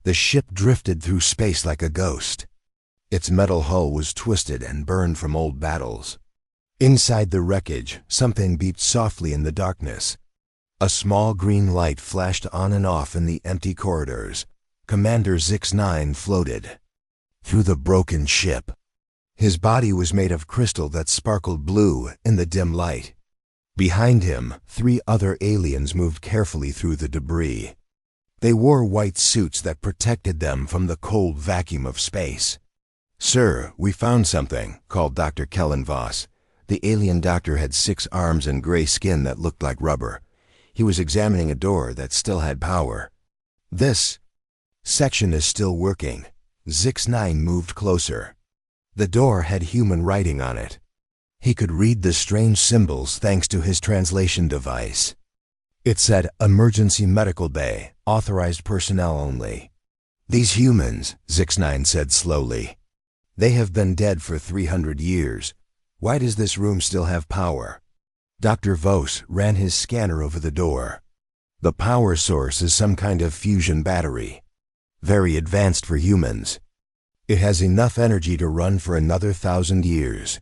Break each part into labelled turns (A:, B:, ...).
A: The ship drifted through space like a ghost. Its metal hull was twisted and burned from old battles. Inside the wreckage, something beeped softly in the darkness. A small green light flashed on and off in the empty corridors. Commander Zix-9 floated through the broken ship. His body was made of crystal that sparkled blue in the dim light. Behind him, 3 other aliens moved carefully through the debris. They wore white suits that protected them from the cold vacuum of space. "Sir, we found something," called Dr. Kellen Voss. The alien doctor had 6 arms and gray skin that looked like rubber. He was examining a door that still had power. "This section is still working." Zix-9 moved closer. The door had human writing on it. He could read the strange symbols thanks to his translation device. It said, "Emergency Medical Bay, authorized personnel only." "These humans," Zix-9 said slowly, "they have been dead for 300 years. Why does this room still have power?" Dr. Voss ran his scanner over the door. "The power source is some kind of fusion battery. Very advanced for humans. It has enough energy to run for another 1,000 years.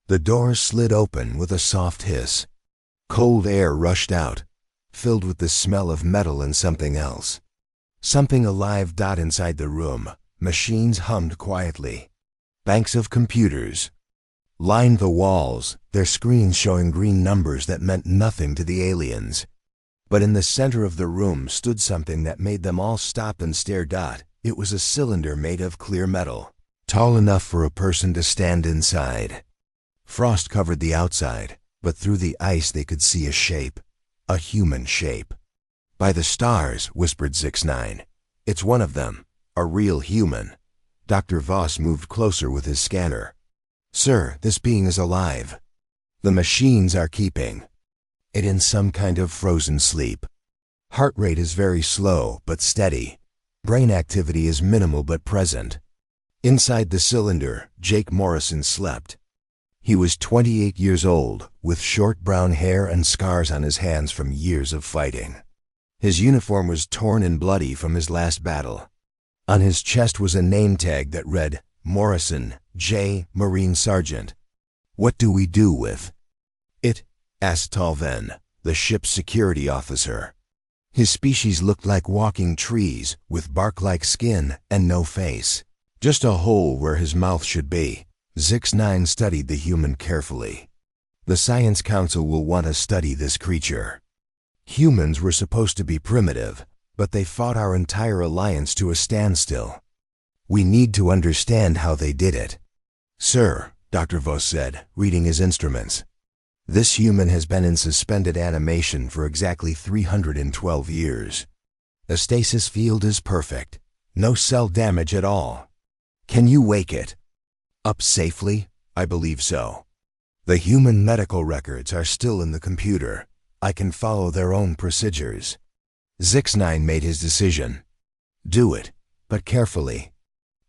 A: The door slid open with a soft hiss. Cold air rushed out, filled with the smell of metal and something else. Something alive dot inside the room. Machines hummed quietly. Banks of computers lined the walls, their screens showing green numbers that meant nothing to the aliens. But in the center of the room stood something that made them all stop and stare. It was a cylinder made of clear metal, tall enough for a person to stand inside. Frost covered the outside, but through the ice they could see a shape, a human shape. "By the stars," whispered Zix-9. "It's one of them, a real human." Dr. Voss moved closer with his scanner. "Sir, this being is alive. The machines are keeping it in some kind of frozen sleep. Heart rate is very slow but steady. Brain activity is minimal but present." Inside the cylinder, Jake Morrison slept. He was 28 years old, with short brown hair and scars on his hands from years of fighting. His uniform was torn and bloody from his last battle. On his chest was a name tag that read, "Morrison, J. Marine Sergeant." "What do we do with it?" asked Talven, the ship's security officer. His species looked like walking trees, with bark-like skin and no face. Just a hole where his mouth should be. Zix-9 studied the human carefully. "The Science Council will want to study this creature. Humans were supposed to be primitive, but they fought our entire alliance to a standstill. We need to understand how they did it." "Sir," Dr. Voss said, reading his instruments, "this human has been in suspended animation for exactly 312 years. The stasis field is perfect. No cell damage at all. Can you wake it up safely?" "I believe so. The human medical records are still in the computer. I can follow their own procedures." Zix-9 made his decision. "Do it, but carefully.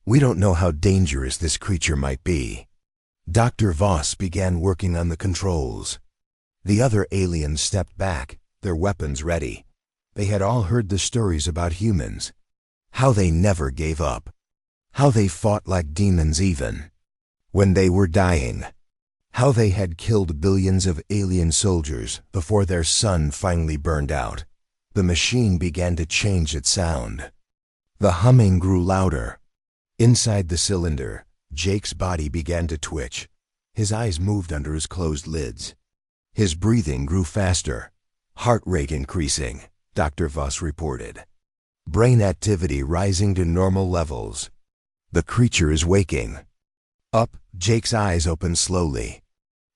A: We don't know how dangerous this creature might be." Dr. Voss began working on the controls. The other aliens stepped back, their weapons ready. They had all heard the stories about humans. How they never gave up. How they fought like demons even when they were dying. How they had killed billions of alien soldiers before their sun finally burned out. The machine began to change its sound. The humming grew louder. Inside the cylinder, Jake's body began to twitch. His eyes moved under his closed lids. His breathing grew faster. Heart rate increasing, Dr. Voss reported. Brain activity rising to normal levels. "The creature is waking up." Jake's eyes opened slowly.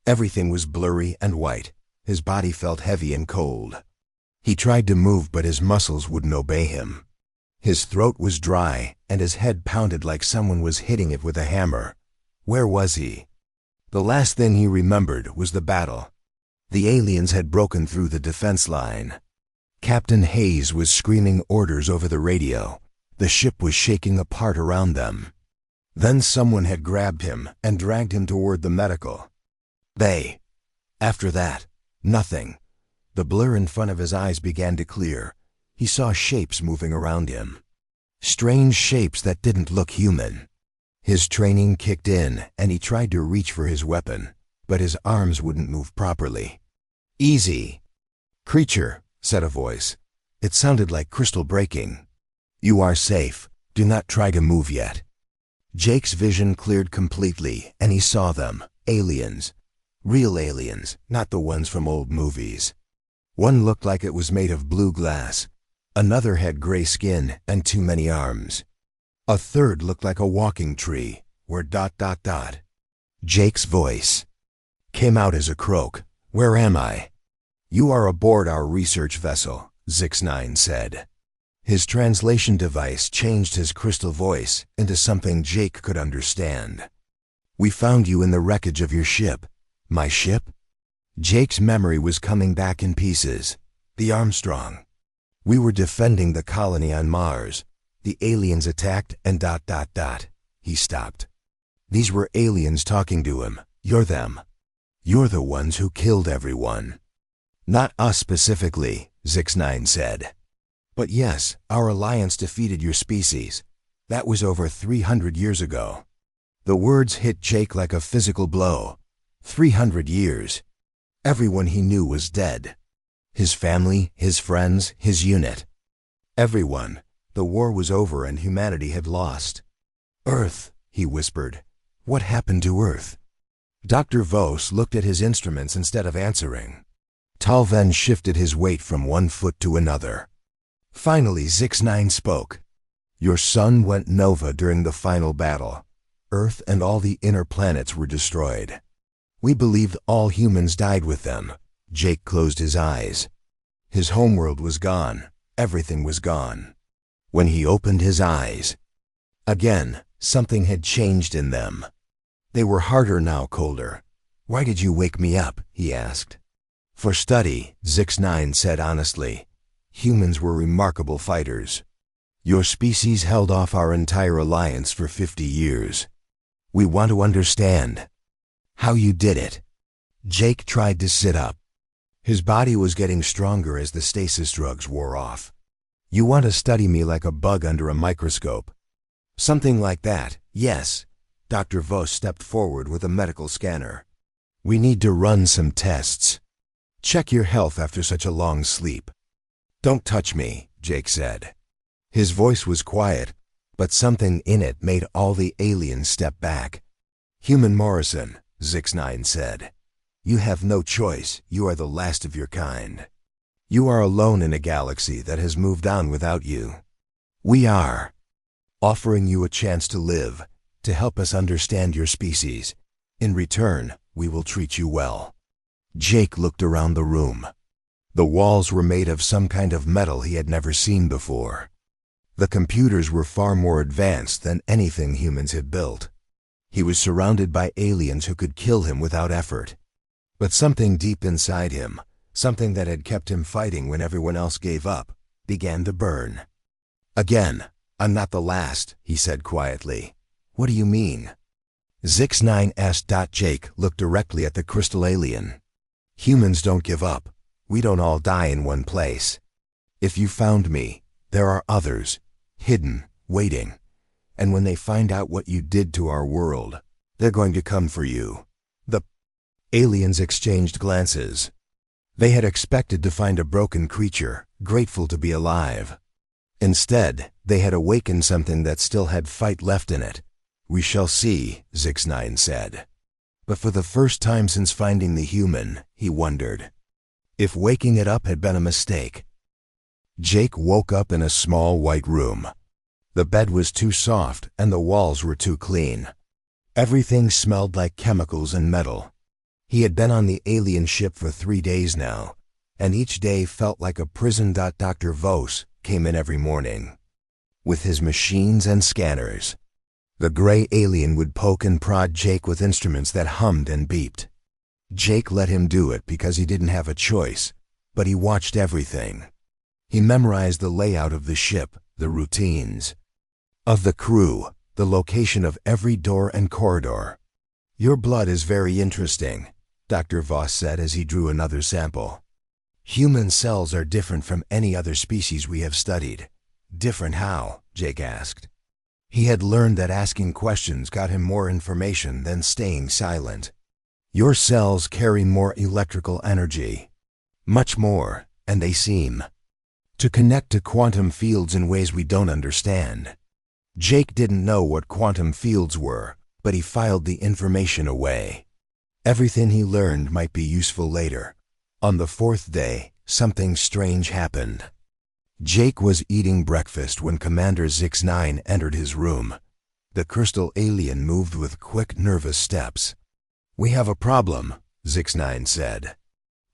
A: Everything was blurry and white. His body felt heavy and cold. He tried to move, but his muscles wouldn't obey him. His throat was dry, and his head pounded like someone was hitting it with a hammer. Where was he? The last thing he remembered was the battle. The aliens had broken through the defense line. Captain Hayes was screaming orders over the radio. The ship was shaking apart around them. Then someone had grabbed him and dragged him toward the medical bay. After that, nothing. The blur in front of his eyes began to clear. He saw shapes moving around him. Strange shapes that didn't look human. His training kicked in, and he tried to reach for his weapon, but his arms wouldn't move properly. "Easy." "Creature," said a voice. It sounded like crystal breaking. "You are safe. Do not try to move yet." Jake's vision cleared completely, and he saw them. Aliens. Real aliens, not the ones from old movies. One looked like it was made of blue glass. Another had gray skin and too many arms. A third looked like a walking tree, where ... Jake's voice came out as a croak. "Where am I?" "You are aboard our research vessel," Zix9 said. His translation device changed his crystal voice into something Jake could understand. "We found you in the wreckage of your ship." "My ship?" Jake's memory was coming back in pieces. "The Armstrong. We were defending the colony on Mars. The aliens attacked and ... He stopped. "These were aliens talking to him. You're them. You're the ones who killed everyone." "Not us specifically," Zix9 said. "But yes, our alliance defeated your species. That was over 300 years ago." The words hit Jake like a physical blow. 300 years. Everyone he knew was dead. His family, his friends, his unit. Everyone. The war was over and humanity had lost. "Earth," he whispered. "What happened to Earth?" Dr. Vos looked at his instruments instead of answering. Talven shifted his weight from one foot to another. Finally, Zix9 spoke. "Your sun went nova during the final battle. Earth and all the inner planets were destroyed. We believed all humans died with them." Jake closed his eyes. His homeworld was gone. Everything was gone. When he opened his eyes, again, something had changed in them. They were harder now, colder. "Why did you wake me up?" he asked. "For study," Zix9 said honestly. "Humans were remarkable fighters. Your species held off our entire alliance for 50 years. We want to understand how you did it." Jake tried to sit up. His body was getting stronger as the stasis drugs wore off. "You want to study me like a bug under a microscope?" "Something like that, yes." Dr. Vos stepped forward with a medical scanner. "We need to run some tests. Check your health after such a long sleep." "Don't touch me," Jake said. His voice was quiet, but something in it made all the aliens step back. "Human Morrison," Zix9 said. "You have no choice. You are the last of your kind. You are alone in a galaxy that has moved on without you. We are offering you a chance to live, to help us understand your species. In return, we will treat you well." Jake looked around the room. The walls were made of some kind of metal he had never seen before. The computers were far more advanced than anything humans had built. He was surrounded by aliens who could kill him without effort. But something deep inside him, something that had kept him fighting when everyone else gave up, began to burn. "Again, I'm not the last," he said quietly. "What do you mean?" Zix9 asked. Jake looked directly at the crystal alien. "Humans don't give up. We don't all die in one place. If you found me, there are others, hidden, waiting. And when they find out what you did to our world, they're going to come for you." The aliens exchanged glances. They had expected to find a broken creature, grateful to be alive. Instead, they had awakened something that still had fight left in it. "We shall see," Zix9 said. But for the first time since finding the human, he wondered if waking it up had been a mistake. Jake woke up in a small white room. The bed was too soft and the walls were too clean. Everything smelled like chemicals and metal. He had been on the alien ship for 3 days now, and each day felt like a prison. Dr. Vos came in every morning with his machines and scanners. The gray alien would poke and prod Jake with instruments that hummed and beeped. Jake let him do it because he didn't have a choice, but he watched everything. He memorized the layout of the ship, the routines of the crew, the location of every door and corridor. "Your blood is very interesting," Dr. Vos said as he drew another sample. "Human cells are different from any other species we have studied." "Different how?" Jake asked. He had learned that asking questions got him more information than staying silent. Your cells carry more electrical energy. Much more, and they seem to connect to quantum fields in ways we don't understand. Jake didn't know what quantum fields were, but he filed the information away. Everything he learned might be useful later. On the fourth day, something strange happened. Jake was eating breakfast when Commander Zix-9 entered his room. The crystal alien moved with quick, nervous steps. "We have a problem," Zix-9 said.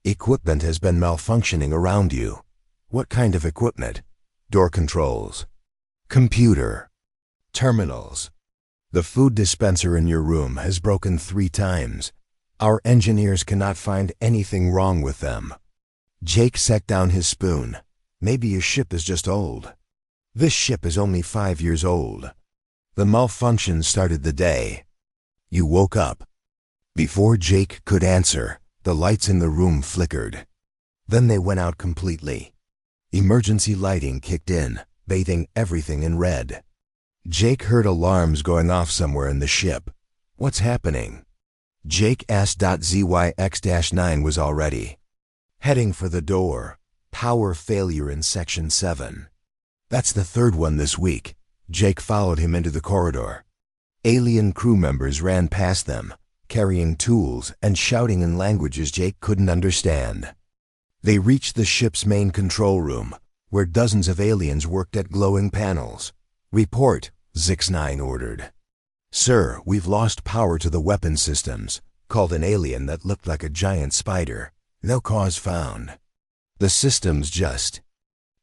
A: "Equipment has been malfunctioning around you." "What kind of equipment?" "Door controls. Computer. Terminals. The food dispenser in your room has broken 3 times. Our engineers cannot find anything wrong with them." Jake set down his spoon. "Maybe your ship is just old." "This ship is only 5 years old." The malfunction started the day you woke up. Before Jake could answer, the lights in the room flickered. Then they went out completely. Emergency lighting kicked in, bathing everything in red. Jake heard alarms going off somewhere in the ship. "What's happening?" Jake asked. ZYX-9 was already heading for the door. "Power failure in Section 7. That's the 3rd one this week." Jake followed him into the corridor. Alien crew members ran past them, carrying tools and shouting in languages Jake couldn't understand. They reached the ship's main control room, where dozens of aliens worked at glowing panels. "Report," Zix-9 ordered. "Sir, we've lost power to the weapon systems," called an alien that looked like a giant spider. "No cause found. The systems just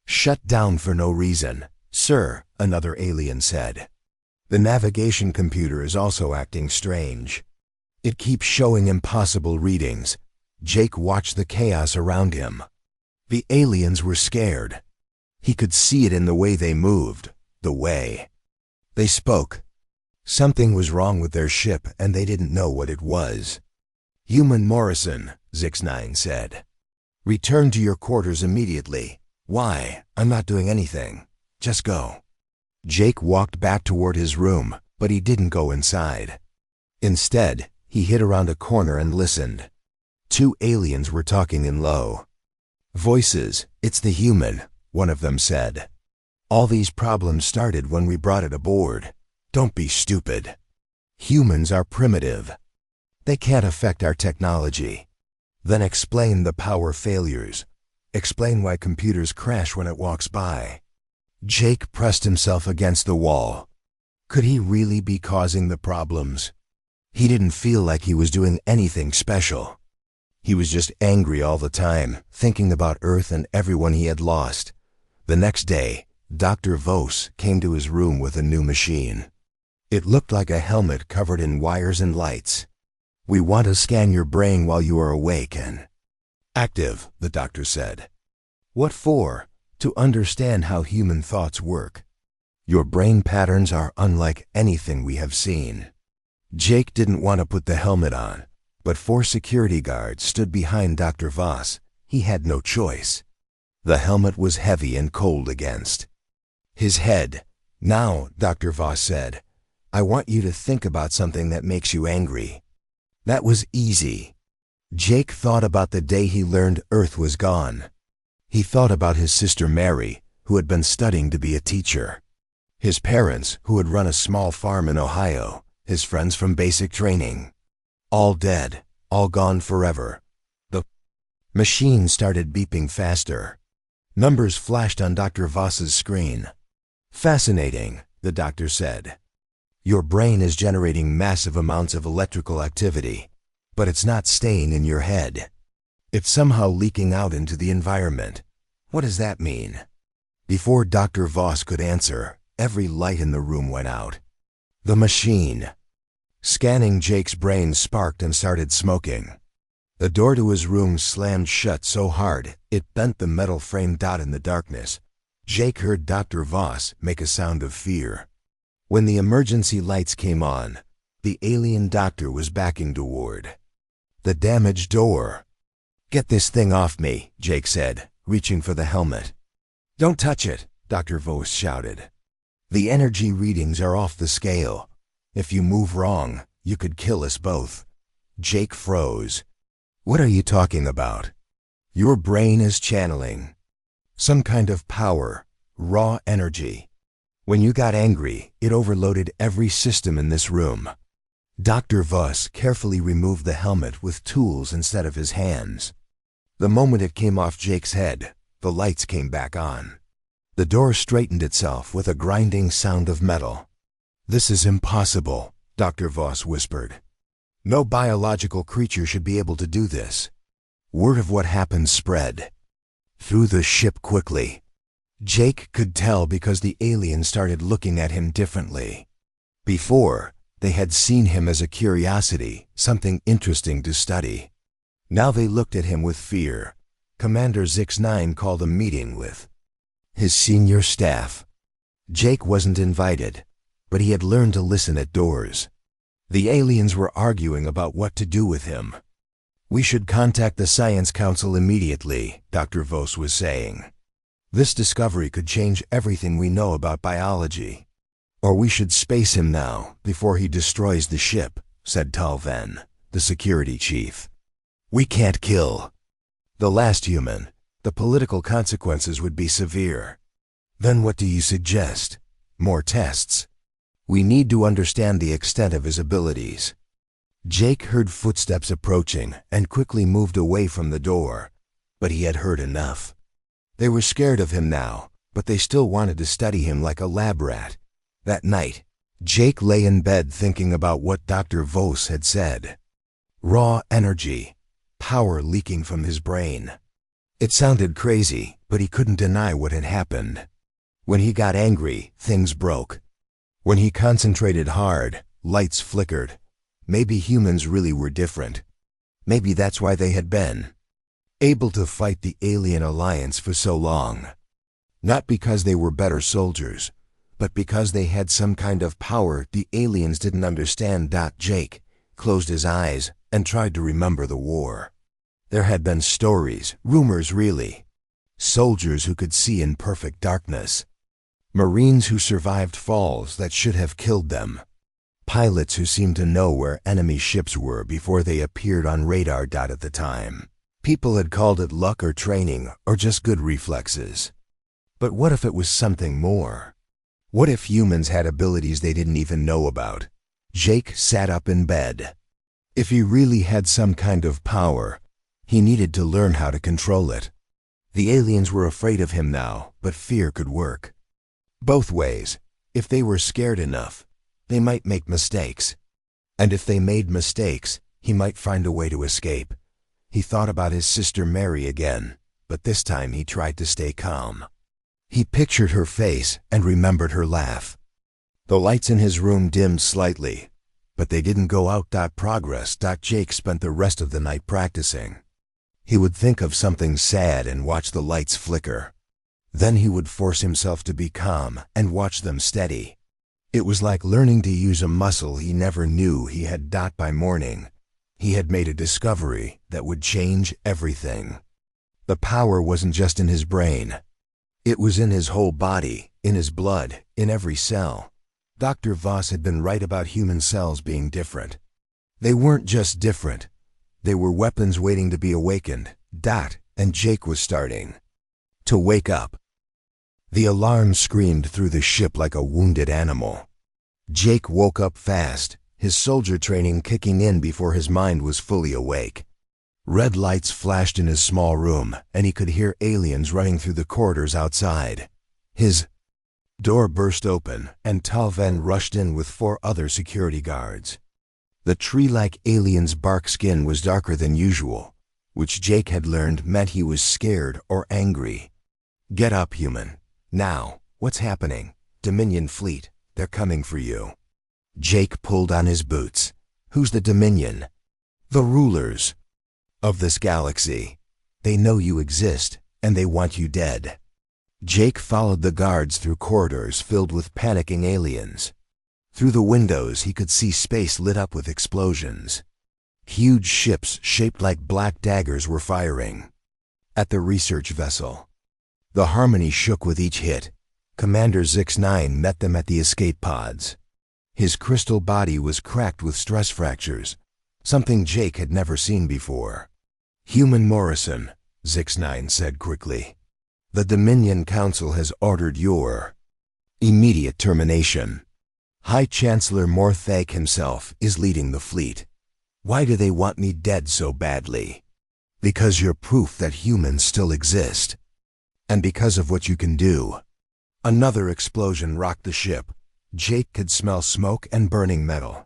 A: shut down for no reason." "Sir," another alien said. "The navigation computer is also acting strange. It keeps showing impossible readings." Jake watched the chaos around him. The aliens were scared. He could see it in the way they moved, the way they spoke. Something was wrong with their ship, and they didn't know what it was. "Human Morrison," Zix-9 said. "Return to your quarters immediately." "Why? I'm not doing anything. Just go." Jake walked back toward his room, but he didn't go inside. Instead, he hid around a corner and listened. 2 aliens were talking in low voices. "It's the human," one of them said. "All these problems started when we brought it aboard." "Don't be stupid. Humans are primitive. They can't affect our technology." "Then explain the power failures. Explain why computers crash when it walks by." Jake pressed himself against the wall. Could he really be causing the problems? He didn't feel like he was doing anything special. He was just angry all the time, thinking about Earth and everyone he had lost. The next day, Dr. Vos came to his room with a new machine. It looked like a helmet covered in wires and lights. "We want to scan your brain while you are awake and active," the doctor said. "What for?" "To understand how human thoughts work. Your brain patterns are unlike anything we have seen." Jake didn't want to put the helmet on, but 4 security guards stood behind Dr. Vos. He had no choice. The helmet was heavy and cold against his head. "Now," Dr. Vos said, "I want you to think about something that makes you angry." That was easy. Jake thought about the day he learned Earth was gone. He thought about his sister Mary, who had been studying to be a teacher. His parents, who had run a small farm in Ohio. His friends from basic training. All dead, all gone forever. The machine started beeping faster. Numbers flashed on Dr. Voss's screen. "Fascinating," the doctor said. "Your brain is generating massive amounts of electrical activity, but it's not staying in your head. It's somehow leaking out into the environment." "What does that mean?" Before Dr. Vos could answer, every light in the room went out. The machine, scanning Jake's brain, sparked and started smoking. The door to his room slammed shut so hard it bent the metal frame dot in the darkness. Jake heard Dr. Vos make a sound of fear. When the emergency lights came on, the alien doctor was backing toward the damaged door. "Get this thing off me," Jake said, reaching for the helmet. "Don't touch it," Dr. Vos shouted. The energy readings are off the scale. If you move wrong, you could kill us both. Jake froze. What are you talking about? Your brain is channeling some kind of power, raw energy. When you got angry, it overloaded every system in this room. Dr. Voss carefully removed the helmet with tools instead of his hands. The moment it came off Jake's head, the lights came back on. The door straightened itself with a grinding sound of metal. This is impossible, Dr. Voss whispered. No biological creature should be able to do this. Word of what happened spread through the ship quickly. Jake could tell because the aliens started looking at him differently. Before, they had seen him as a curiosity, something interesting to study. Now they looked at him with fear. Commander Zix-9 called a meeting with his senior staff. Jake wasn't invited, but he had learned to listen at doors. The aliens were arguing about what to do with him. We should contact the Science Council immediately, Dr. Voss was saying. This discovery could change everything we know about biology. Or we should space him now, before he destroys the ship, said Talven, the security chief. We can't kill the last human. The political consequences would be severe. Then what do you suggest? More tests? We need to understand the extent of his abilities. Jake heard footsteps approaching and quickly moved away from the door. But he had heard enough. They were scared of him now, but they still wanted to study him like a lab rat. That night, Jake lay in bed thinking about what Dr. Voss had said. Raw energy, power leaking from his brain. It sounded crazy, but he couldn't deny what had happened. When he got angry, things broke. When he concentrated hard, lights flickered. Maybe humans really were different. Maybe that's why they had been able to fight the alien alliance for so long. Not because they were better soldiers, but because they had some kind of power the aliens didn't understand. Jake closed his eyes and tried to remember the war. There had been stories, rumors really. Soldiers who could see in perfect darkness. Marines who survived falls that should have killed them. Pilots who seemed to know where enemy ships were before they appeared on radar. At the time, people had called it luck or training or just good reflexes. But what if it was something more? What if humans had abilities they didn't even know about? Jake sat up in bed. If he really had some kind of power, he needed to learn how to control it. The aliens were afraid of him now, but fear could work both ways. If they were scared enough, they might make mistakes. And if they made mistakes, he might find a way to escape. He thought about his sister Mary again, but this time he tried to stay calm. He pictured her face and remembered her laugh. The lights in his room dimmed slightly, but they didn't go out. Progress. Jake spent the rest of the night practicing. He would think of something sad and watch the lights flicker. Then he would force himself to be calm and watch them steady. It was like learning to use a muscle he never knew he had. By morning, he had made a discovery that would change everything. The power wasn't just in his brain. It was in his whole body, in his blood, in every cell. Dr. Voss had been right about human cells being different. They weren't just different. They were weapons waiting to be awakened. And Jake was starting to wake up. The alarm screamed through the ship like a wounded animal. Jake woke up fast, his soldier training kicking in before his mind was fully awake. Red lights flashed in his small room, and he could hear aliens running through the corridors outside. His door burst open, and Talven rushed in with 4 other security guards. The tree-like alien's bark skin was darker than usual, which Jake had learned meant he was scared or angry. Get up, human. Now, what's happening? Dominion fleet, they're coming for you. Jake pulled on his boots. Who's the Dominion? The rulers of this galaxy. They know you exist, and they want you dead. Jake followed the guards through corridors filled with panicking aliens. Through the windows he could see space lit up with explosions. Huge ships shaped like black daggers were firing at the research vessel. The Harmony shook with each hit. Commander Zix-9 met them at the escape pods. His crystal body was cracked with stress fractures, something Jake had never seen before. "Human Morrison," Zix-9 said quickly. "The Dominion Council has ordered your immediate termination. High Chancellor Morthag himself is leading the fleet. Why do they want me dead so badly? Because you're proof that humans still exist. And because of what you can do." Another explosion rocked the ship. Jake could smell smoke and burning metal.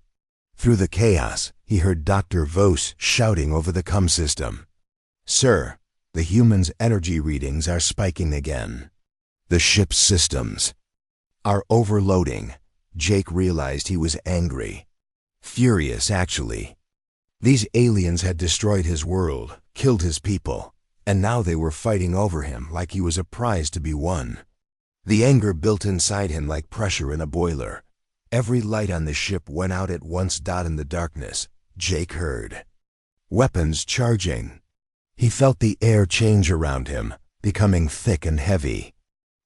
A: Through the chaos, he heard Dr. Vos shouting over the comm system. "Sir, the humans' energy readings are spiking again. The ship's systems are overloading." Jake realized he was angry. Furious, actually. These aliens had destroyed his world, killed his people, and now they were fighting over him like he was a prize to be won. The anger built inside him like pressure in a boiler. Every light on the ship went out at once. In the darkness, Jake heard weapons charging. He felt the air change around him, becoming thick and heavy.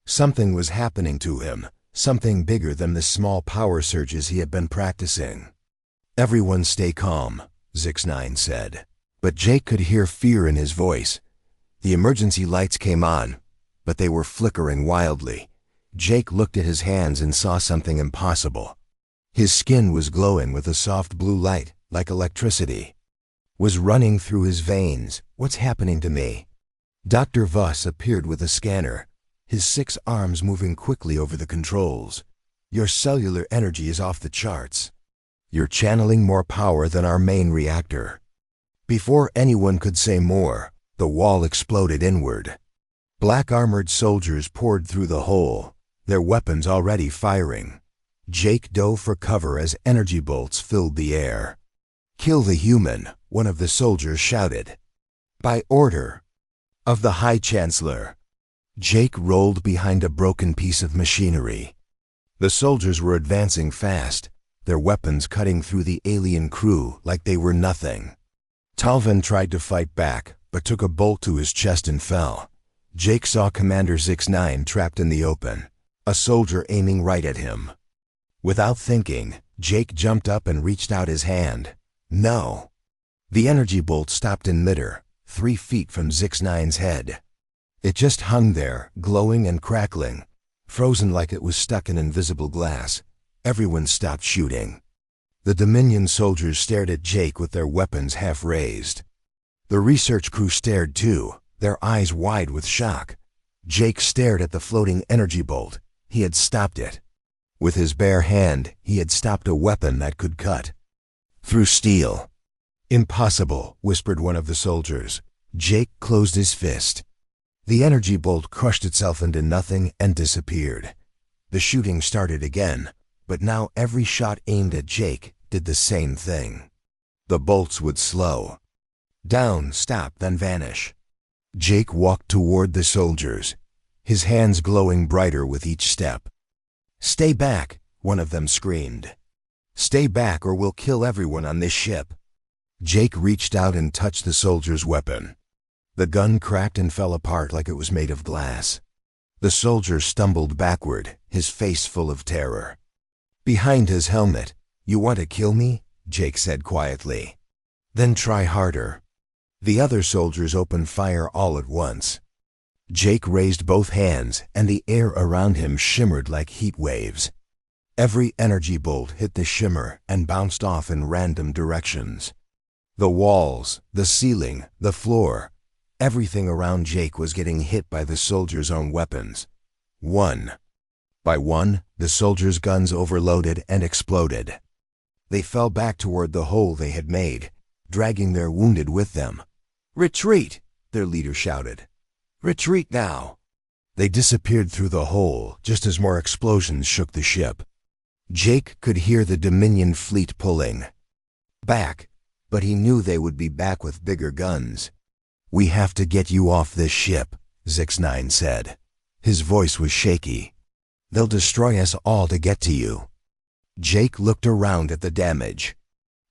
A: Something was happening to him, something bigger than the small power surges he had been practicing. "Everyone stay calm," Zix-9 said. But Jake could hear fear in his voice. The emergency lights came on, but they were flickering wildly. Jake looked at his hands and saw something impossible. His skin was glowing with a soft blue light, like electricity. Was running through his veins. "What's happening to me?" Dr. Voss appeared with a scanner, his 6 arms moving quickly over the controls. "Your cellular energy is off the charts. You're channeling more power than our main reactor." Before anyone could say more, the wall exploded inward. Black armored soldiers poured through the hole, their weapons already firing. Jake dove for cover as energy bolts filled the air. "Kill the human," one of the soldiers shouted. "By order of the High Chancellor." Jake rolled behind a broken piece of machinery. The soldiers were advancing fast, their weapons cutting through the alien crew like they were nothing. Talvin tried to fight back, but took a bolt to his chest and fell. Jake saw Commander Zix-9 trapped in the open, a soldier aiming right at him. Without thinking, Jake jumped up and reached out his hand. No! The energy bolt stopped in midair, 3 feet from Zix-9's head. It just hung there, glowing and crackling, frozen like it was stuck in invisible glass. Everyone stopped shooting. The Dominion soldiers stared at Jake with their weapons half raised. The research crew stared too, their eyes wide with shock. Jake stared at the floating energy bolt. He had stopped it. With his bare hand, he had stopped a weapon that could cut through steel. "Impossible," whispered one of the soldiers. Jake closed his fist. The energy bolt crushed itself into nothing and disappeared. The shooting started again, but now every shot aimed at Jake did the same thing. The bolts would slow down, stop, then vanish. Jake walked toward the soldiers, his hands glowing brighter with each step. "Stay back," one of them screamed. "Stay back or we'll kill everyone on this ship." Jake reached out and touched the soldier's weapon. The gun cracked and fell apart like it was made of glass. The soldier stumbled backward, his face full of terror. Behind his helmet, "You want to kill me?" Jake said quietly. "Then try harder." The other soldiers opened fire all at once. Jake raised both hands, and the air around him shimmered like heat waves. Every energy bolt hit the shimmer and bounced off in random directions. The walls, the ceiling, the floor, everything around Jake was getting hit by the soldiers' own weapons. One by one, the soldiers' guns overloaded and exploded. They fell back toward the hole they had made, dragging their wounded with them. "Retreat!" their leader shouted. "Retreat now!" They disappeared through the hole just as more explosions shook the ship. Jake could hear the Dominion fleet pulling back, but he knew they would be back with bigger guns. "We have to get you off this ship," Zix-9 said. His voice was shaky. "They'll destroy us all to get to you." Jake looked around at the damage.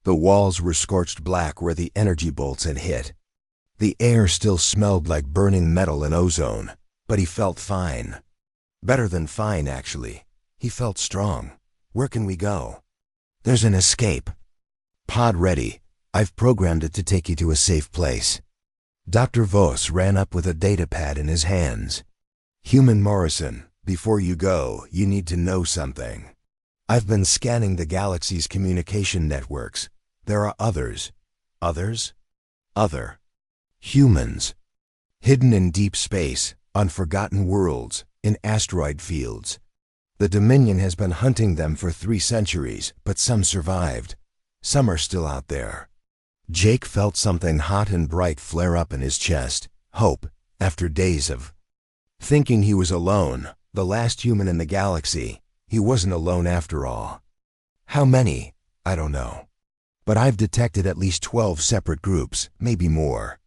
A: The walls were scorched black where the energy bolts had hit. The air still smelled like burning metal and ozone, but he felt fine. Better than fine, actually. He felt strong. Where can we go? There's an escape pod ready. I've programmed it to take you to a safe place. Dr. Vos ran up with a datapad in his hands. Human Morrison, before you go, you need to know something. I've been scanning the galaxy's communication networks. There are others. Others? Other. Humans. Hidden in deep space, on forgotten worlds, in asteroid fields. The Dominion has been hunting them for 3 centuries, but some survived. Some are still out there. Jake felt something hot and bright flare up in his chest. Hope, after days of thinking he was alone, the last human in the galaxy. He wasn't alone after all. How many? I don't know. But I've detected at least 12 separate groups, maybe more.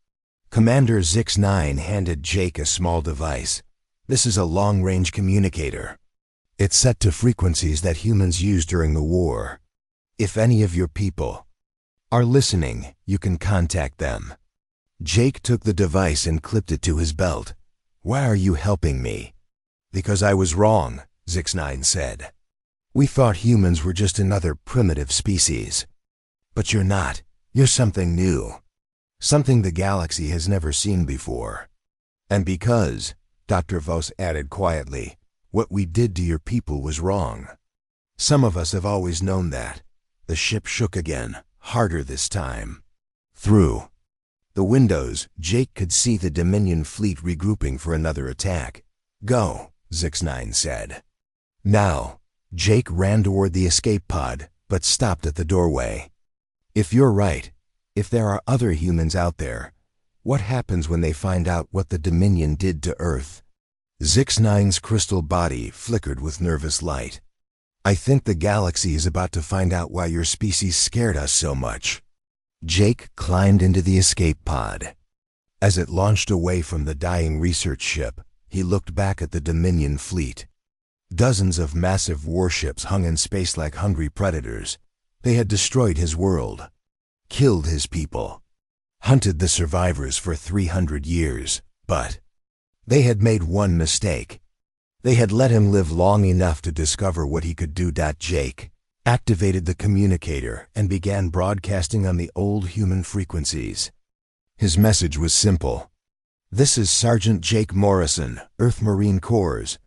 A: Commander Zix-9 handed Jake a small device. This is a long-range communicator. It's set to frequencies that humans used during the war. If any of your people are listening, you can contact them. Jake took the device and clipped it to his belt. Why are you helping me? Because I was wrong, Zix-9 said. We thought humans were just another primitive species. But you're not. You're something new. Something the galaxy has never seen before. And because, Dr. Vos added quietly, what we did to your people was wrong. Some of us have always known that. The ship shook again, harder this time. Through the windows, Jake could see the Dominion fleet regrouping for another attack. Go, Zix-9 said. Now, Jake ran toward the escape pod, but stopped at the doorway. If you're right, if there are other humans out there, what happens when they find out what the Dominion did to Earth? Zix-9's crystal body flickered with nervous light. I think the galaxy is about to find out why your species scared us so much. Jake climbed into the escape pod. As it launched away from the dying research ship, he looked back at the Dominion fleet. Dozens of massive warships hung in space like hungry predators. They had destroyed his world, killed his people, hunted the survivors for 300 years, but they had made one mistake. They had let him live long enough to discover what he could do. Jake activated the communicator and began broadcasting on the old human frequencies. His message was simple. This is Sergeant Jake Morrison, Earth Marine Corps.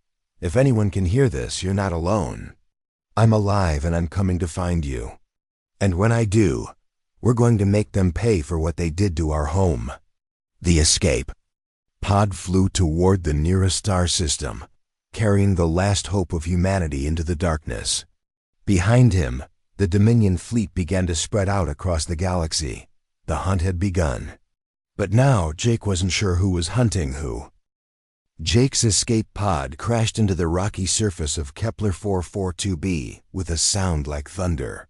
A: If anyone can hear this, you're not alone. I'm alive and I'm coming to find you. And when I do, we're going to make them pay for what they did to our home. The escape pod flew toward the nearest star system, carrying the last hope of humanity into the darkness. Behind him, the Dominion fleet began to spread out across the galaxy. The hunt had begun. But now Jake wasn't sure who was hunting who. Jake's escape pod crashed into the rocky surface of Kepler 442b with a sound like thunder.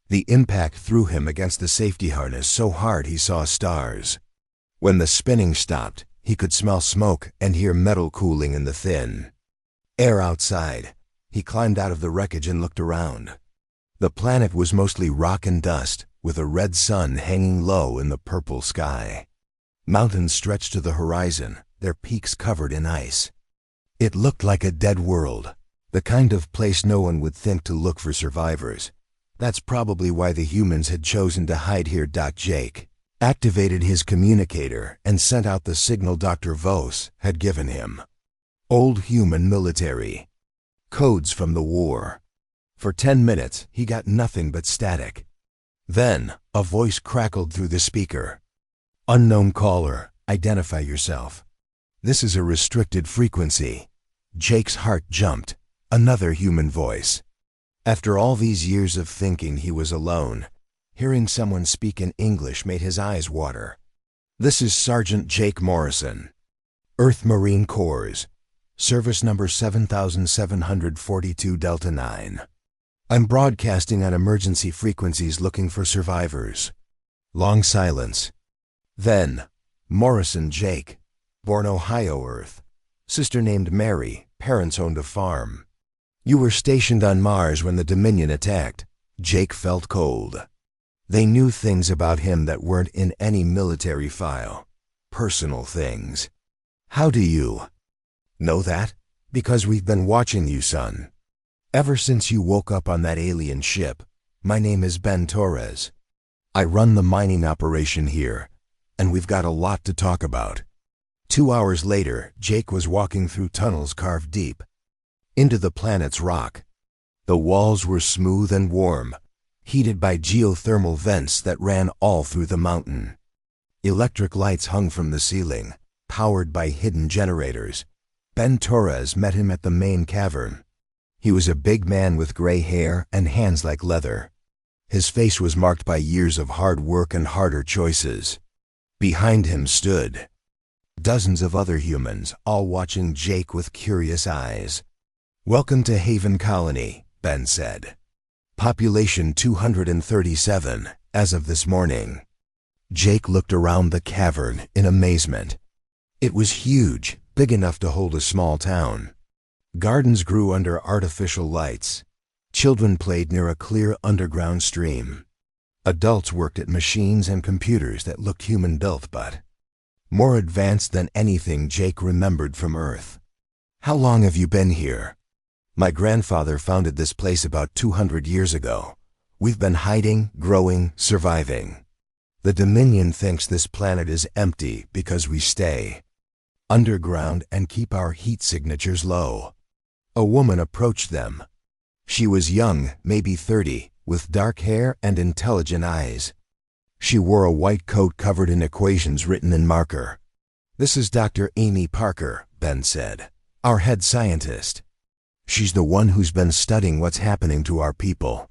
A: The impact threw him against the safety harness so hard he saw stars. When the spinning stopped, he could smell smoke and hear metal cooling in the thin air outside. He climbed out of the wreckage and looked around. The planet was mostly rock and dust, with a red sun hanging low in the purple sky. Mountains stretched to the horizon, their peaks covered in ice. It looked like a dead world, the kind of place no one would think to look for survivors. That's probably why the humans had chosen to hide here. Jake activated his communicator and sent out the signal Dr. Vos had given him. Old human military. Codes from the war. For 10 minutes, he got nothing but static. Then, a voice crackled through the speaker. Unknown caller, identify yourself. This is a restricted frequency. Jake's heart jumped. Another human voice. After all these years of thinking he was alone, hearing someone speak in English made his eyes water. This is Sergeant Jake Morrison, Earth Marine Corps, service number 7742 Delta 9. I'm broadcasting on emergency frequencies looking for survivors. Long silence. Then, Morrison Jake, born Ohio, Earth. Sister named Mary, parents owned a farm. You were stationed on Mars when the Dominion attacked. Jake felt cold. They knew things about him that weren't in any military file. Personal things. How do you know that? Because we've been watching you, son. Ever since you woke up on that alien ship. My name is Ben Torres. I run the mining operation here, and we've got a lot to talk about. 2 hours later, Jake was walking through tunnels carved deep into the planet's rock. The walls were smooth and warm, heated by geothermal vents that ran all through the mountain. Electric lights hung from the ceiling, powered by hidden generators. Ben Torres met him at the main cavern. He was a big man with gray hair and hands like leather. His face was marked by years of hard work and harder choices. Behind him stood dozens of other humans, all watching Jake with curious eyes. "Welcome to Haven Colony," Ben said. "Population 237, as of this morning." Jake looked around the cavern in amazement. It was huge, big enough to hold a small town. Gardens grew under artificial lights. Children played near a clear underground stream. Adults worked at machines and computers that looked human-built but more advanced than anything Jake remembered from Earth. "How long have you been here?" "My grandfather founded this place about 200 years ago. We've been hiding, growing, surviving. The Dominion thinks this planet is empty because we stay underground and keep our heat signatures low." A woman approached them. She was young, maybe 30, with dark hair and intelligent eyes. She wore a white coat covered in equations written in marker. "This is Dr. Amy Parker," Ben said, "our head scientist. She's the one who's been studying what's happening to our people."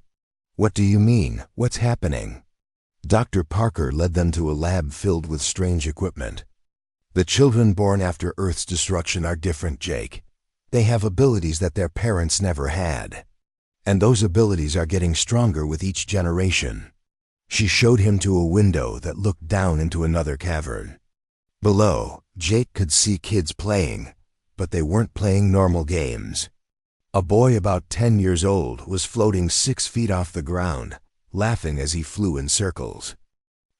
A: "What do you mean, what's happening?" Dr. Parker led them to a lab filled with strange equipment. "The children born after Earth's destruction are different, Jake. They have abilities that their parents never had. And those abilities are getting stronger with each generation." She showed him to a window that looked down into another cavern. Below, Jake could see kids playing, but they weren't playing normal games. A boy about 10 years old was floating 6 feet off the ground, laughing as he flew in circles.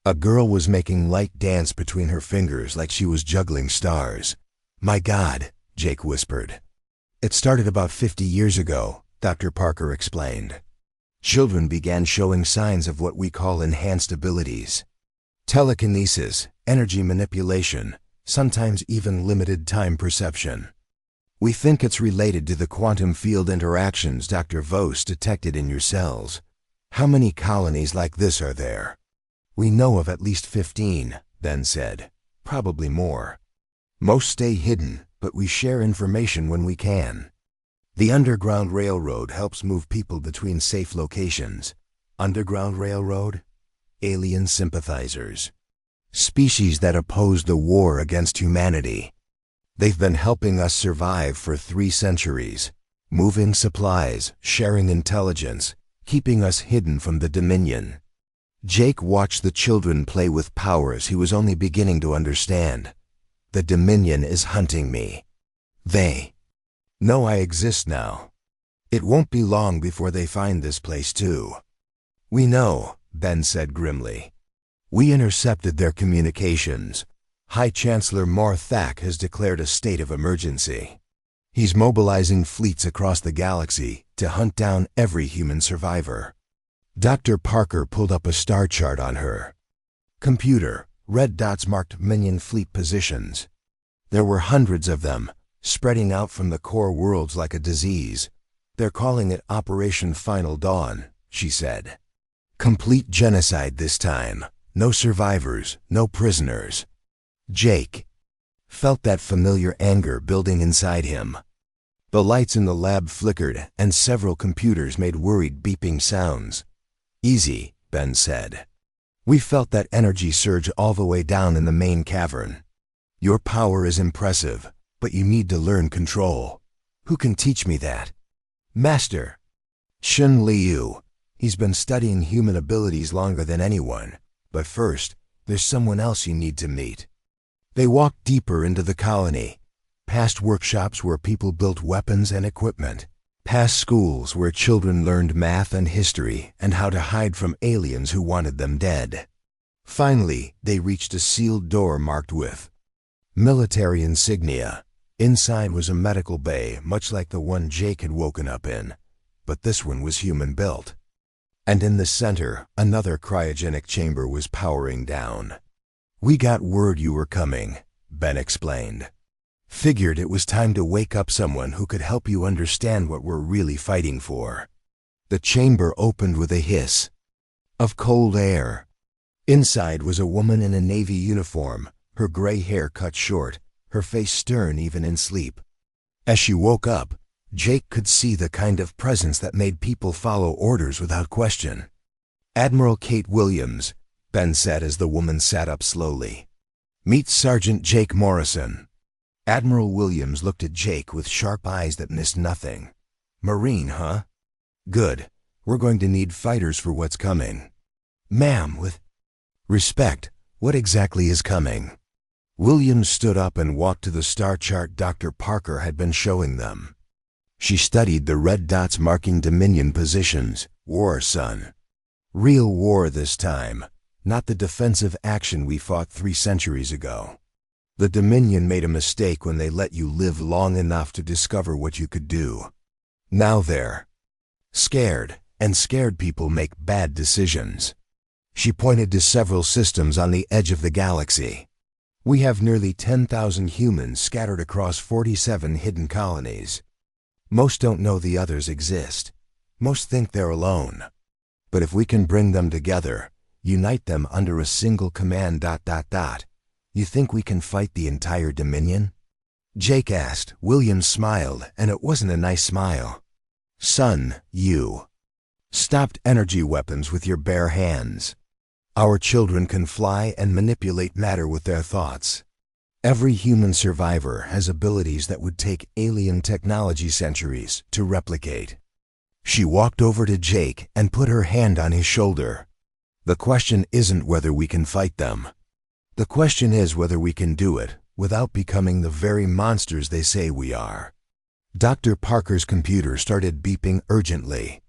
A: A girl was making light dance between her fingers like she was juggling stars. "My God," Jake whispered. "It started about 50 years ago," Dr. Parker explained. "Children began showing signs of what we call enhanced abilities. Telekinesis, energy manipulation, sometimes even limited time perception. We think it's related to the quantum field interactions Dr. Vos detected in your cells. How many colonies like this are there?" "We know of at least 15, Ben said. "Probably more. Most stay hidden, but we share information when we can. The Underground Railroad helps move people between safe locations." Underground Railroad? Alien sympathizers. Species that oppose the war against humanity. They've been helping us survive for 3 centuries, moving supplies, sharing intelligence, keeping us hidden from the Dominion. Jake watched the children play with powers he was only beginning to understand. "The Dominion is hunting me. They know I exist now. It won't be long before they find this place too." "We know," Ben said grimly. "We intercepted their communications. High Chancellor Morthak has declared a state of emergency. He's mobilizing fleets across the galaxy to hunt down every human survivor." Dr. Parker pulled up a star chart on her computer. Red dots marked minion fleet positions. There were hundreds of them, spreading out from the core worlds like a disease. "They're calling it Operation Final Dawn," she said. "Complete genocide this time. No survivors, no prisoners." Jake felt that familiar anger building inside him. The lights in the lab flickered and several computers made worried beeping sounds. "Easy," Ben said. "We felt that energy surge all the way down in the main cavern. Your power is impressive, but you need to learn control. Who can teach me that?" "Master Shun Liu. He's been studying human abilities longer than anyone. But first, there's someone else you need to meet." They walked deeper into the colony, past workshops where people built weapons and equipment, past schools where children learned math and history and how to hide from aliens who wanted them dead. Finally, they reached a sealed door marked with military insignia. Inside was a medical bay, much like the one Jake had woken up in, but this one was human-built. And in the center, another cryogenic chamber was powering down. "We got word you were coming," Ben explained. "Figured it was time to wake up someone who could help you understand what we're really fighting for." The chamber opened with a hiss of cold air. Inside was a woman in a Navy uniform, her gray hair cut short, her face stern even in sleep. As she woke up, Jake could see the kind of presence that made people follow orders without question. "Admiral Kate Williams," Ben said as the woman sat up slowly. "Meet Sergeant Jake Morrison." Admiral Williams looked at Jake with sharp eyes that missed nothing. "Marine, huh? Good. We're going to need fighters for what's coming." "Ma'am, with respect, what exactly is coming?" Williams stood up and walked to the star chart Dr. Parker had been showing them. She studied the red dots marking Dominion positions. "War, son. Real war this time, not the defensive action we fought 3 centuries ago. The Dominion made a mistake when they let you live long enough to discover what you could do. Now they're scared, and scared people make bad decisions." She pointed to several systems on the edge of the galaxy. "We have nearly 10,000 humans scattered across 47 hidden colonies. Most don't know the others exist. Most think they're alone. But if we can bring them together, unite them under a single command ... you think we can fight the entire Dominion?" Jake asked. Williams smiled, and it wasn't a nice smile. "Son, you stopped energy weapons with your bare hands. Our children can fly and manipulate matter with their thoughts. Every human survivor has abilities that would take alien technology centuries to replicate." She walked over to Jake and put her hand on his shoulder. "The question isn't whether we can fight them. The question is whether we can do it without becoming the very monsters they say we are." Dr. Parker's computer started beeping urgently.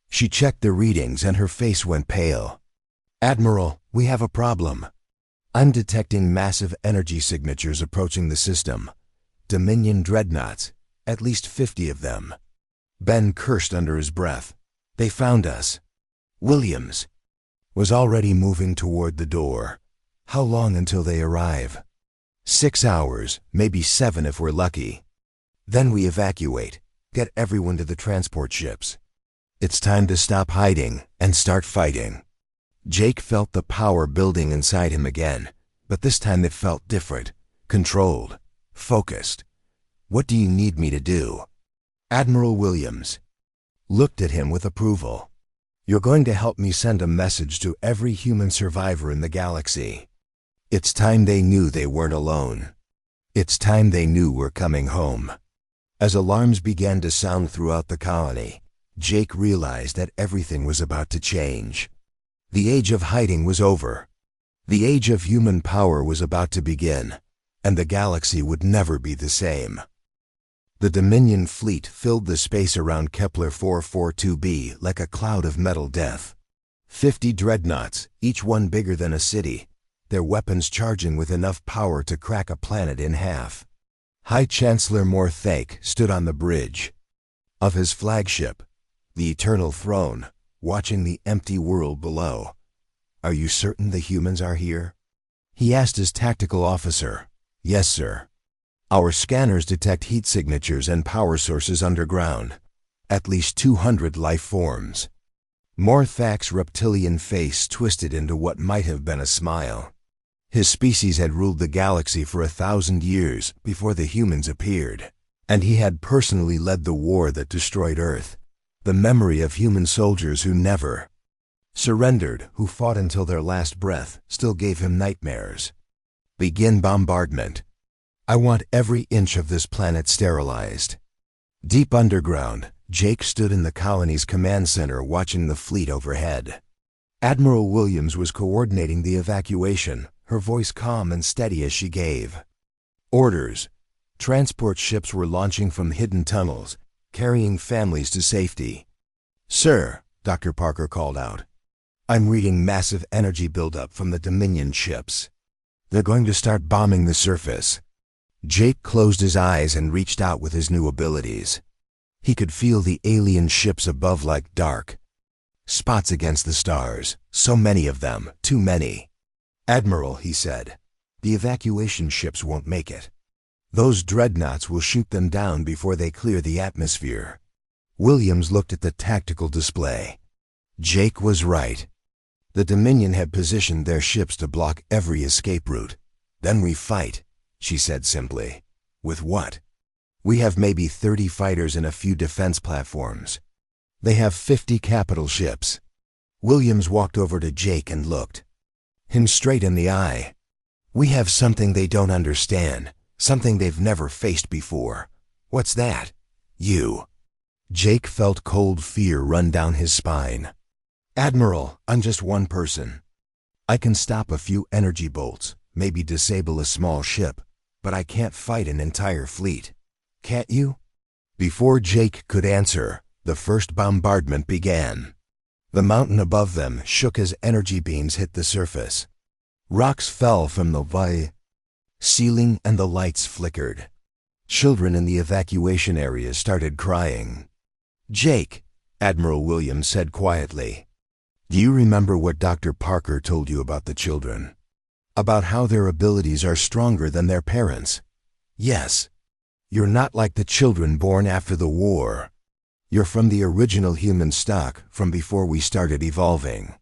A: She checked the readings and her face went pale. "Admiral, we have a problem. I'm detecting massive energy signatures approaching the system. Dominion dreadnoughts, at least 50 of them." Ben cursed under his breath. "They found us." Williams was already moving toward the door. "How long until they arrive?" 6 hours, maybe 7 if we're lucky. Then we evacuate, get everyone to the transport ships. It's time to stop hiding and start fighting." Jake felt the power building inside him again, but this time it felt different, controlled, focused. "What do you need me to do?" Admiral Williams looked at him with approval. "You're going to help me send a message to every human survivor in the galaxy. It's time they knew they weren't alone. It's time they knew we're coming home." As alarms began to sound throughout the colony, Jake realized that everything was about to change. The age of hiding was over. The age of human power was about to begin, and the galaxy would never be the same. The Dominion fleet filled the space around Kepler 442b like a cloud of metal death. 50 dreadnoughts, each one bigger than a city, their weapons charging with enough power to crack a planet in half. High Chancellor Morthake stood on the bridge of his flagship, the Eternal Throne, watching the empty world below. "Are you certain the humans are here?" he asked his tactical officer. "Yes, sir. Our scanners detect heat signatures and power sources underground. At least 200 life forms." Morthak's reptilian face twisted into what might have been a smile. His species had ruled the galaxy for 1,000 years before the humans appeared, and he had personally led the war that destroyed Earth. The memory of human soldiers who never surrendered, who fought until their last breath, still gave him nightmares. "Begin bombardment. I want every inch of this planet sterilized." Deep underground, Jake stood in the colony's command center watching the fleet overhead. Admiral Williams was coordinating the evacuation, her voice calm and steady as she gave orders. Transport ships were launching from hidden tunnels, carrying families to safety. "Sir," Dr. Parker called out, "I'm reading massive energy buildup from the Dominion ships. They're going to start bombing the surface." Jake closed his eyes and reached out with his new abilities. He could feel the alien ships above like dark spots against the stars, so many of them, too many. "Admiral," he said, "the evacuation ships won't make it. Those dreadnoughts will shoot them down before they clear the atmosphere." Williams looked at the tactical display. Jake was right. The Dominion had positioned their ships to block every escape route. "Then we fight," she said simply. "With what? We have maybe 30 fighters and a few defense platforms. They have 50 capital ships." Williams walked over to Jake and looked him straight in the eye. "We have something they don't understand, something they've never faced before." "What's that?" "You." Jake felt cold fear run down his spine. "Admiral, I'm just one person. I can stop a few energy bolts, maybe disable a small ship, but I can't fight an entire fleet." "Can't you?" Before Jake could answer, the first bombardment began. The mountain above them shook as energy beams hit the surface. Rocks fell from the ceiling and the lights flickered. Children in the evacuation area started crying. "Jake," Admiral Williams said quietly, "do you remember what Dr. Parker told you about the children? About how their abilities are stronger than their parents?" "Yes. You're not like the children born after the war. You're from the original human stock, from before we started evolving.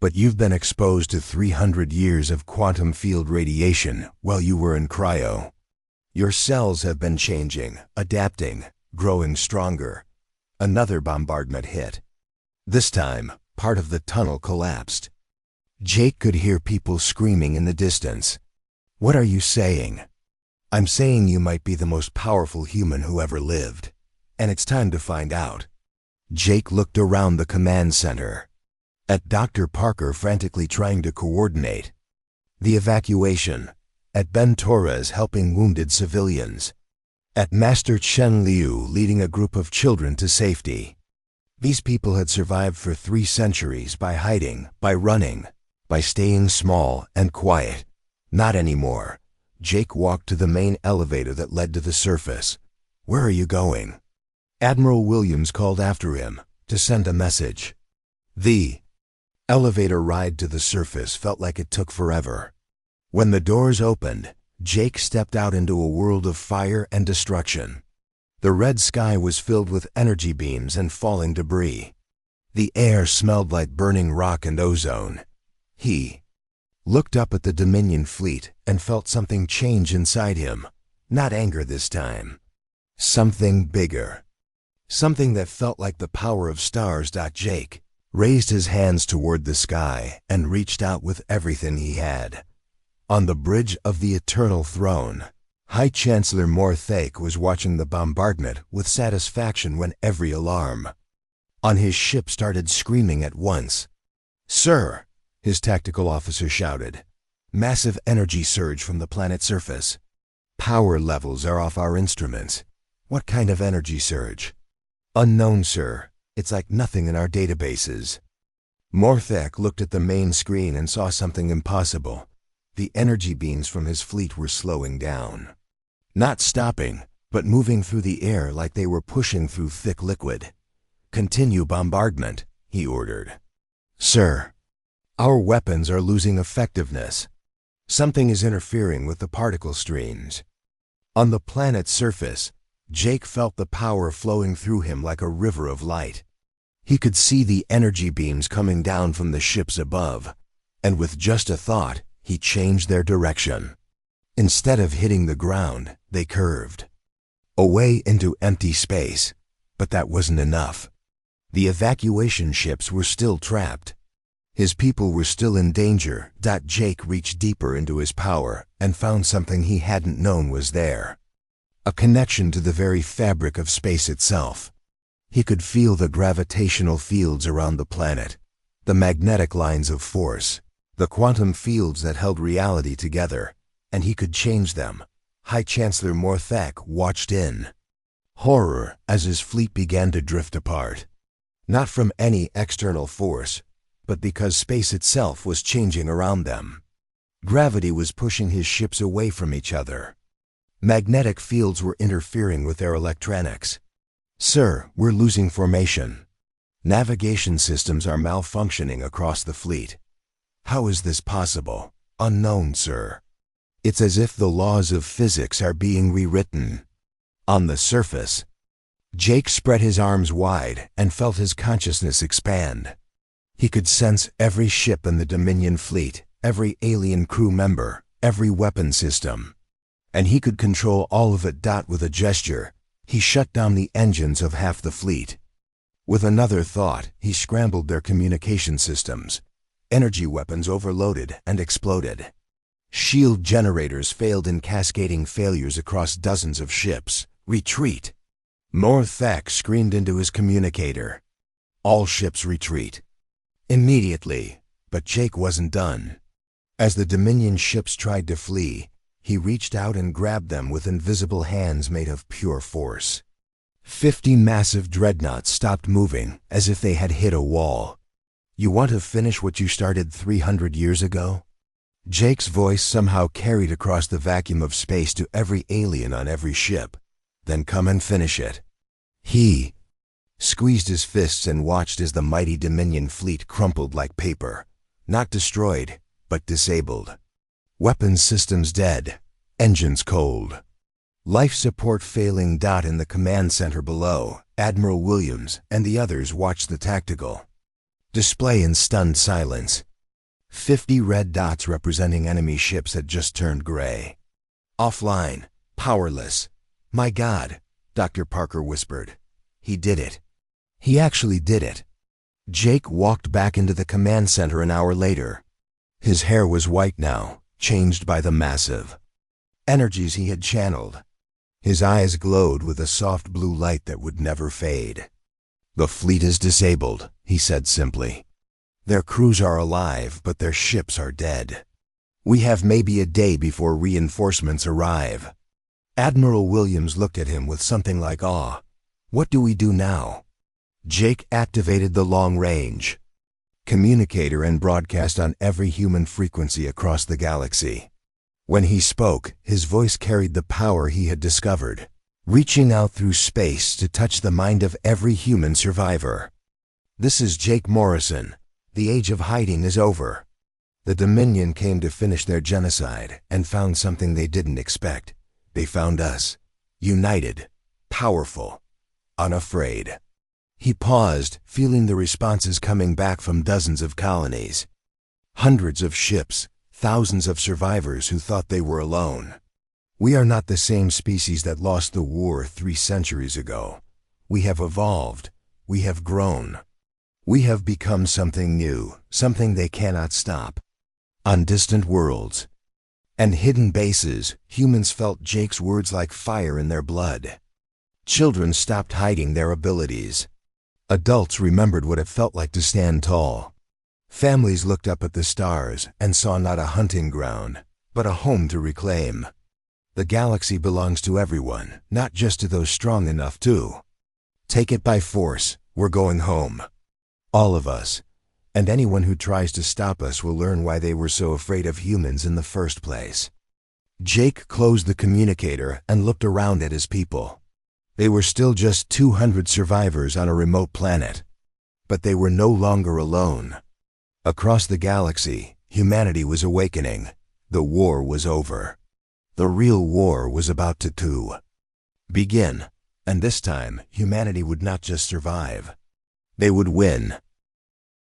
A: But you've been exposed to 300 years of quantum field radiation while you were in cryo. Your cells have been changing, adapting, growing stronger." Another bombardment hit. This time, part of the tunnel collapsed. Jake could hear people screaming in the distance. "What are you saying?" "I'm saying you might be the most powerful human who ever lived. And it's time to find out." Jake looked around the command center. At Dr. Parker frantically trying to coordinate the evacuation. At Ben Torres helping wounded civilians. At Master Chen Liu leading a group of children to safety. These people had survived for 3 centuries by hiding, by running, by staying small and quiet. Not anymore. Jake walked to the main elevator that led to the surface. "Where are you going?" Admiral Williams called after him to send a message. The elevator ride to the surface felt like it took forever. When the doors opened, Jake stepped out into a world of fire and destruction. The red sky was filled with energy beams and falling debris. The air smelled like burning rock and ozone. He looked up at the Dominion fleet and felt something change inside him. Not anger this time. Something bigger. Something that felt like the power of stars. Jake raised his hands toward the sky and reached out with everything he had. On the bridge of the Eternal Throne, High Chancellor Morthake was watching the bombardment with satisfaction when every alarm on his ship started screaming at once. "Sir," his tactical officer shouted, "massive energy surge from the planet's surface. Power levels are off our instruments." "What kind of energy surge?" "Unknown, sir. It's like nothing in our databases." Morthak looked at the main screen and saw something impossible. The energy beams from his fleet were slowing down. Not stopping, but moving through the air like they were pushing through thick liquid. "Continue bombardment," he ordered. "Sir, our weapons are losing effectiveness. Something is interfering with the particle streams." On the planet's surface, Jake felt the power flowing through him like a river of light. He could see the energy beams coming down from the ships above, and with just a thought, he changed their direction. Instead of hitting the ground, they curved away into empty space. But that wasn't enough. The evacuation ships were still trapped. His people were still in danger. Jake reached deeper into his power and found something he hadn't known was there. A connection to the very fabric of space itself. He could feel the gravitational fields around the planet, the magnetic lines of force, the quantum fields that held reality together, and he could change them. High Chancellor Morthak watched in horror as his fleet began to drift apart. Not from any external force, but because space itself was changing around them. Gravity was pushing his ships away from each other. Magnetic fields were interfering with their electronics. "Sir, we're losing formation. Navigation systems are malfunctioning across the fleet." "How is this possible?" "Unknown, sir. It's as if the laws of physics are being rewritten." On the surface, Jake spread his arms wide and felt his consciousness expand. He could sense every ship in the Dominion fleet, every alien crew member, every weapon system. And he could control all of it. With a gesture, he shut down the engines of half the fleet. With another thought, he scrambled their communication systems. Energy weapons overloaded and exploded. Shield generators failed in cascading failures across dozens of ships. "Retreat!" Morthak screamed into his communicator. "All ships retreat." Immediately, but Jake wasn't done. As the Dominion ships tried to flee, he reached out and grabbed them with invisible hands made of pure force. 50 massive dreadnoughts stopped moving, as if they had hit a wall. "You want to finish what you started 300 years ago?" Jake's voice somehow carried across the vacuum of space to every alien on every ship. "Then come and finish it." He squeezed his fists and watched as the mighty Dominion fleet crumpled like paper. Not destroyed, but disabled. Weapons systems dead, engines cold. Life support failing. In the command center below, Admiral Williams and the others watched the tactical display in stunned silence. 50 red dots representing enemy ships had just turned gray. "Offline, powerless." "My God," Dr. Parker whispered. "He did it. He actually did it." Jake walked back into the command center an hour later. His hair was white now, changed by the massive energies he had channeled. His eyes glowed with a soft blue light that would never fade. "The fleet is disabled," he said simply. "Their crews are alive, but their ships are dead. We have maybe a day before reinforcements arrive." Admiral Williams looked at him with something like awe. "What do we do now?" Jake activated the long-range communicator and broadcast on every human frequency across the galaxy. When he spoke, his voice carried the power he had discovered, reaching out through space to touch the mind of every human survivor. "This is Jake Morrison. The age of hiding is over. The Dominion came to finish their genocide and found something they didn't expect. They found us, united, powerful, unafraid." He paused, feeling the responses coming back from dozens of colonies. Hundreds of ships, thousands of survivors who thought they were alone. "We are not the same species that lost the war 3 centuries ago. We have evolved. We have grown. We have become something new, something they cannot stop." On distant worlds and hidden bases, humans felt Jake's words like fire in their blood. Children stopped hiding their abilities. Adults remembered what it felt like to stand tall. Families looked up at the stars and saw not a hunting ground, but a home to reclaim. The galaxy belongs to everyone, not just to those strong enough to take it by force. We're going home. All of us. And anyone who tries to stop us will learn why they were so afraid of humans in the first place. Jake closed the communicator and looked around at his people. They were still just 200 survivors on a remote planet. But they were no longer alone. Across the galaxy, humanity was awakening. The war was over. The real war was about to begin. And this time, humanity would not just survive. They would win.